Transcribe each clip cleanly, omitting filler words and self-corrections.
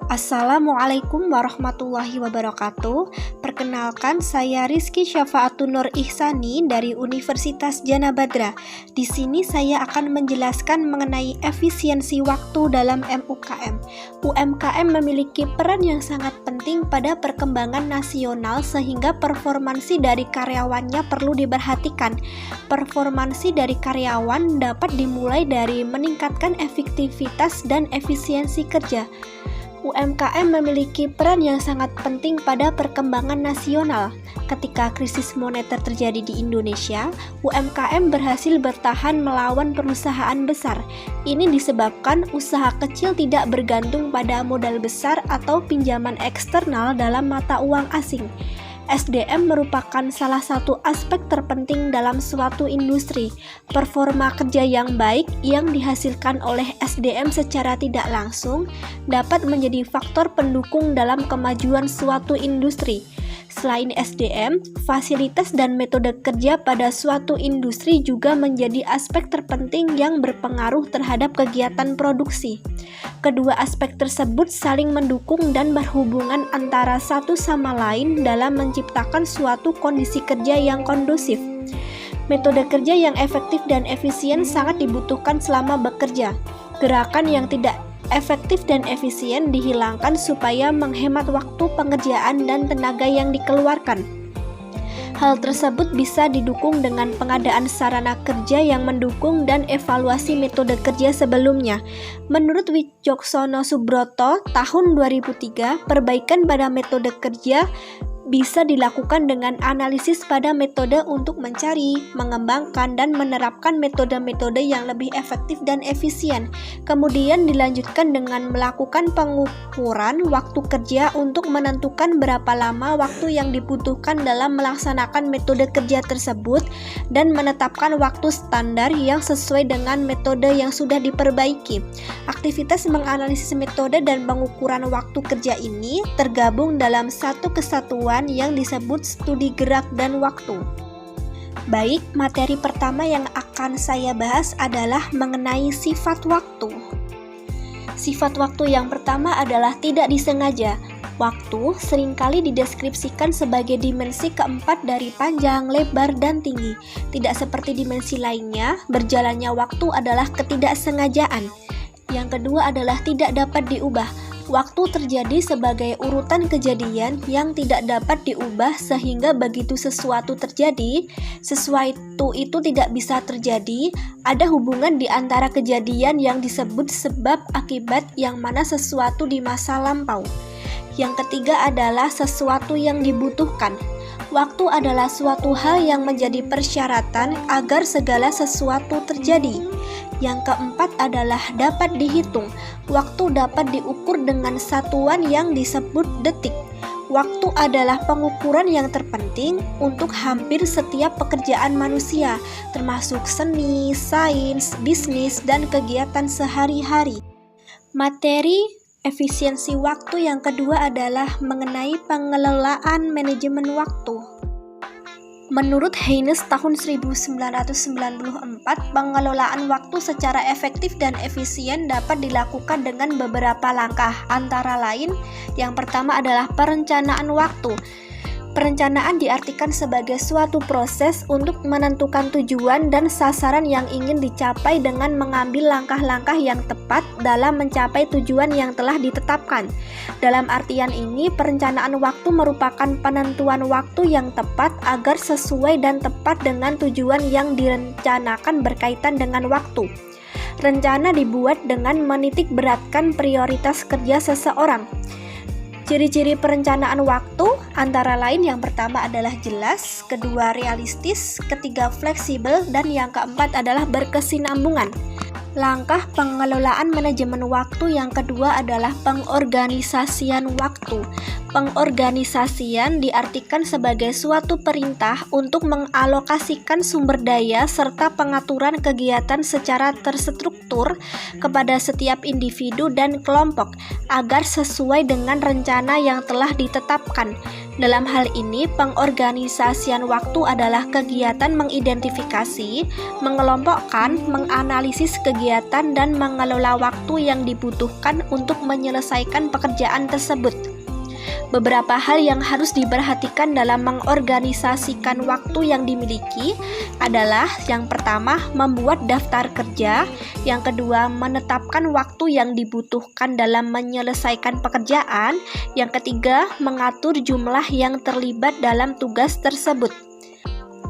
Assalamualaikum warahmatullahi wabarakatuh. Perkenalkan, saya Rizky Syafa'atun Nur Ihsani dari Universitas Jana Badra. Di sini saya akan menjelaskan mengenai efisiensi waktu dalam MUKM. UMKM memiliki peran yang sangat penting pada perkembangan nasional sehingga performansi dari karyawannya perlu diperhatikan. Performansi dari karyawan dapat dimulai dari meningkatkan efektivitas dan efisiensi kerja. UMKM memiliki peran yang sangat penting pada perkembangan nasional. Ketika krisis moneter terjadi di Indonesia, UMKM berhasil bertahan melawan perusahaan besar. Ini disebabkan usaha kecil tidak bergantung pada modal besar atau pinjaman eksternal dalam mata uang asing. SDM merupakan salah satu aspek terpenting dalam suatu industri. Performa kerja yang baik yang dihasilkan oleh SDM secara tidak langsung dapat menjadi faktor pendukung dalam kemajuan suatu industri. Selain SDM, fasilitas dan metode kerja pada suatu industri juga menjadi aspek terpenting yang berpengaruh terhadap kegiatan produksi. Kedua aspek tersebut saling mendukung dan berhubungan antara satu sama lain dalam menciptakan suatu kondisi kerja yang kondusif. Metode kerja yang efektif dan efisien sangat dibutuhkan selama bekerja. Gerakan yang tidak efektif dan efisien dihilangkan supaya menghemat waktu pengerjaan dan tenaga yang dikeluarkan. Hal tersebut bisa didukung dengan pengadaan sarana kerja yang mendukung dan evaluasi metode kerja sebelumnya. Menurut Wicoksono Subroto tahun 2003, perbaikan pada metode kerja bisa dilakukan dengan analisis pada metode untuk mencari, mengembangkan, dan menerapkan metode-metode yang lebih efektif dan efisien. Kemudian dilanjutkan dengan melakukan pengukuran waktu kerja untuk menentukan berapa lama waktu yang dibutuhkan dalam melaksanakan metode kerja tersebut dan menetapkan waktu standar yang sesuai dengan metode yang sudah diperbaiki. Aktivitas menganalisis metode dan pengukuran waktu kerja ini tergabung dalam satu kesatuan yang disebut studi gerak dan waktu. Baik, materi pertama yang akan saya bahas adalah mengenai sifat waktu. Sifat waktu yang pertama adalah tidak disengaja. Waktu seringkali dideskripsikan sebagai dimensi keempat dari panjang, lebar, dan tinggi. Tidak seperti dimensi lainnya, berjalannya waktu adalah ketidaksengajaan. Yang kedua adalah tidak dapat diubah. Waktu terjadi sebagai urutan kejadian yang tidak dapat diubah sehingga begitu sesuatu terjadi, sesuatu itu tidak bisa terjadi. Ada hubungan di antara kejadian yang disebut sebab akibat yang mana sesuatu di masa lampau. Yang ketiga adalah sesuatu yang dibutuhkan. Waktu adalah suatu hal yang menjadi persyaratan agar segala sesuatu terjadi. Yang keempat adalah dapat dihitung. Waktu dapat diukur dengan satuan yang disebut detik. Waktu adalah pengukuran yang terpenting untuk hampir setiap pekerjaan manusia, termasuk seni, sains, bisnis, dan kegiatan sehari-hari. Materi efisiensi waktu yang kedua adalah mengenai pengelolaan manajemen waktu. Menurut Haynes tahun 1994, pengelolaan waktu secara efektif dan efisien dapat dilakukan dengan beberapa langkah, antara lain, yang pertama adalah perencanaan waktu. Perencanaan diartikan sebagai suatu proses untuk menentukan tujuan dan sasaran yang ingin dicapai dengan mengambil langkah-langkah yang tepat dalam mencapai tujuan yang telah ditetapkan. Dalam artian ini, perencanaan waktu merupakan penentuan waktu yang tepat agar sesuai dan tepat dengan tujuan yang direncanakan berkaitan dengan waktu. Rencana dibuat dengan menitik beratkan prioritas kerja seseorang. Ciri-ciri perencanaan waktu antara lain yang pertama adalah jelas, kedua realistis, ketiga fleksibel, dan yang keempat adalah berkesinambungan. Langkah pengelolaan manajemen waktu yang kedua adalah pengorganisasian waktu. Pengorganisasian diartikan sebagai suatu perintah untuk mengalokasikan sumber daya serta pengaturan kegiatan secara terstruktur kepada setiap individu dan kelompok agar sesuai dengan rencana yang telah ditetapkan. Dalam hal ini, pengorganisasian waktu adalah kegiatan mengidentifikasi, mengelompokkan, menganalisis kegiatan, dan mengelola waktu yang dibutuhkan untuk menyelesaikan pekerjaan tersebut. Beberapa hal yang harus diperhatikan dalam mengorganisasikan waktu yang dimiliki adalah yang pertama, membuat daftar kerja, yang kedua, menetapkan waktu yang dibutuhkan dalam menyelesaikan pekerjaan, yang ketiga, mengatur jumlah yang terlibat dalam tugas tersebut.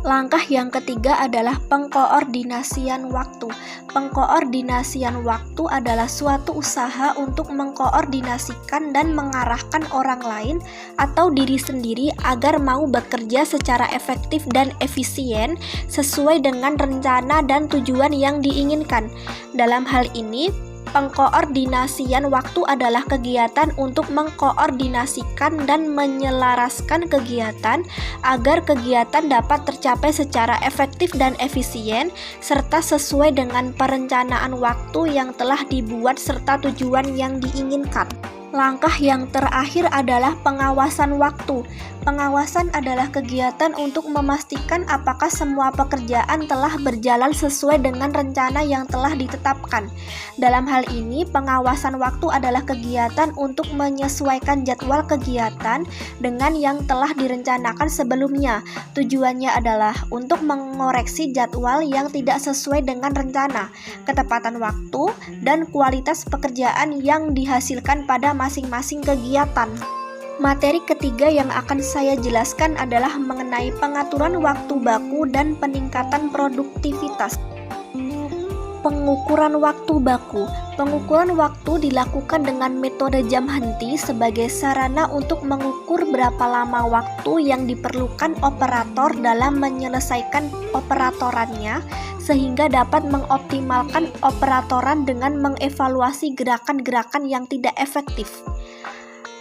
Langkah yang ketiga adalah pengkoordinasian waktu. Pengkoordinasian waktu adalah suatu usaha untuk mengkoordinasikan dan mengarahkan orang lain atau diri sendiri agar mau bekerja secara efektif dan efisien sesuai dengan rencana dan tujuan yang diinginkan. Dalam hal ini, pengkoordinasian waktu adalah kegiatan untuk mengkoordinasikan dan menyelaraskan kegiatan agar kegiatan dapat tercapai secara efektif dan efisien serta sesuai dengan perencanaan waktu yang telah dibuat serta tujuan yang diinginkan. Langkah yang terakhir adalah pengawasan waktu. Pengawasan adalah kegiatan untuk memastikan apakah semua pekerjaan telah berjalan sesuai dengan rencana yang telah ditetapkan. Dalam hal ini, pengawasan waktu adalah kegiatan untuk menyesuaikan jadwal kegiatan dengan yang telah direncanakan sebelumnya. Tujuannya adalah untuk mengoreksi jadwal yang tidak sesuai dengan rencana, ketepatan waktu, dan kualitas pekerjaan yang dihasilkan pada masing-masing kegiatan. Materi ketiga yang akan saya jelaskan adalah mengenai pengaturan waktu baku dan peningkatan produktivitas. Pengukuran waktu baku. Pengukuran waktu dilakukan dengan metode jam henti sebagai sarana untuk mengukur berapa lama waktu yang diperlukan operator dalam menyelesaikan operatorannya sehingga dapat mengoptimalkan operatoran dengan mengevaluasi gerakan-gerakan yang tidak efektif.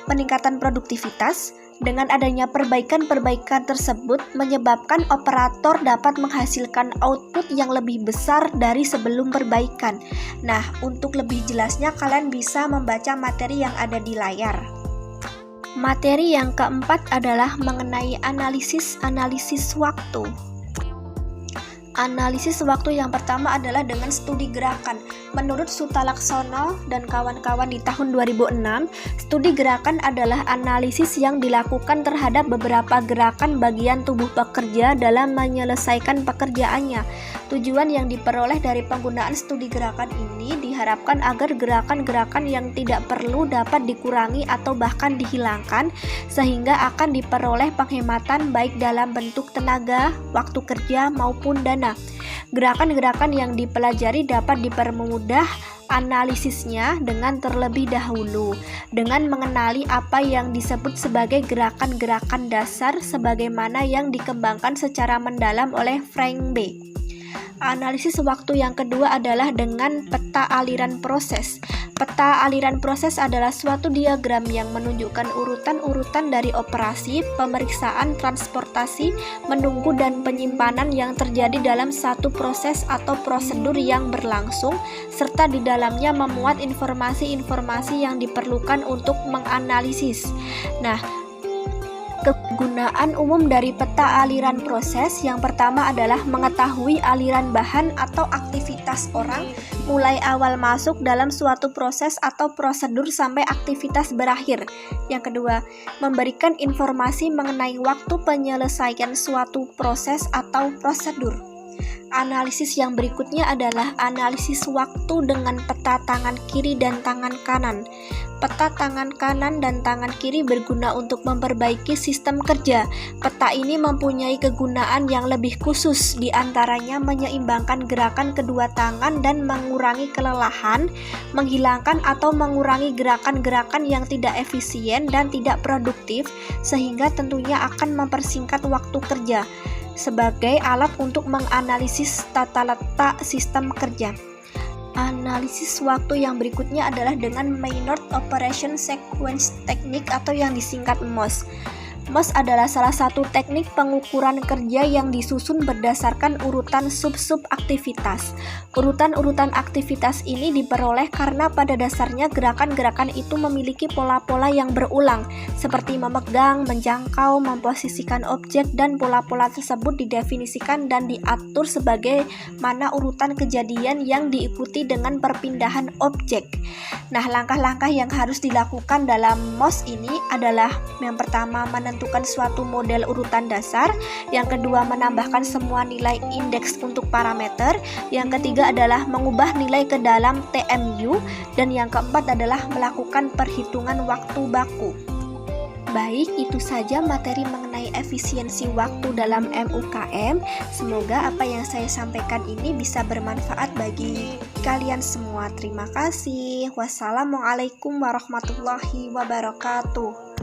Peningkatan produktivitas. Dengan adanya perbaikan-perbaikan tersebut menyebabkan operator dapat menghasilkan output yang lebih besar dari sebelum perbaikan. Nah, untuk lebih jelasnya kalian bisa membaca materi yang ada di layar. Materi yang keempat adalah mengenai analisis waktu. Analisis waktu yang pertama adalah dengan studi gerakan. Menurut Sutalaksono dan kawan-kawan di tahun 2006, studi gerakan adalah analisis yang dilakukan terhadap beberapa gerakan bagian tubuh pekerja dalam menyelesaikan pekerjaannya. Tujuan yang diperoleh dari penggunaan studi gerakan ini diharapkan agar gerakan-gerakan yang tidak perlu dapat dikurangi atau bahkan dihilangkan, sehingga akan diperoleh penghematan baik dalam bentuk tenaga, waktu kerja, maupun dana. Gerakan-gerakan yang dipelajari dapat dipermudah analisisnya dengan terlebih dahulu dengan mengenali apa yang disebut sebagai gerakan-gerakan dasar sebagaimana yang dikembangkan secara mendalam oleh Frank B. Analisis waktu yang kedua adalah dengan peta aliran proses. Peta aliran proses adalah suatu diagram yang menunjukkan urutan-urutan dari operasi, pemeriksaan, transportasi, menunggu, dan penyimpanan yang terjadi dalam satu proses atau prosedur yang berlangsung, serta di dalamnya memuat informasi-informasi yang diperlukan untuk menganalisis. Nah, kegunaan umum dari peta aliran proses yang pertama adalah mengetahui aliran bahan atau aktivitas orang mulai awal masuk dalam suatu proses atau prosedur sampai aktivitas berakhir. Yang kedua, memberikan informasi mengenai waktu penyelesaian suatu proses atau prosedur. Analisis yang berikutnya adalah analisis waktu dengan peta tangan kiri dan tangan kanan. Peta tangan kanan dan tangan kiri berguna untuk memperbaiki sistem kerja. Peta ini mempunyai kegunaan yang lebih khusus, diantaranya menyeimbangkan gerakan kedua tangan dan mengurangi kelelahan, menghilangkan atau mengurangi gerakan-gerakan yang tidak efisien dan tidak produktif, sehingga tentunya akan mempersingkat waktu kerja sebagai alat untuk menganalisis tata letak sistem kerja. Analisis waktu yang berikutnya adalah dengan Maynard Operation Sequence Technique atau yang disingkat MOS. MOS adalah salah satu teknik pengukuran kerja yang disusun berdasarkan urutan sub-sub aktivitas. Urutan-urutan aktivitas ini diperoleh karena pada dasarnya gerakan-gerakan itu memiliki pola-pola yang berulang, seperti memegang, menjangkau, memposisikan objek, dan pola-pola tersebut didefinisikan dan diatur sebagai mana urutan kejadian yang diikuti dengan perpindahan objek. Nah, langkah-langkah yang harus dilakukan dalam MOS ini adalah yang pertama, menentukan suatu model urutan dasar, yang kedua menambahkan semua nilai indeks untuk parameter, yang ketiga adalah mengubah nilai ke dalam TMU, dan yang keempat adalah melakukan perhitungan waktu baku. Baik, itu saja materi mengenai efisiensi waktu dalam MUKM. Semoga apa yang saya sampaikan ini bisa bermanfaat bagi kalian semua. Terima kasih. Wassalamualaikum warahmatullahi wabarakatuh.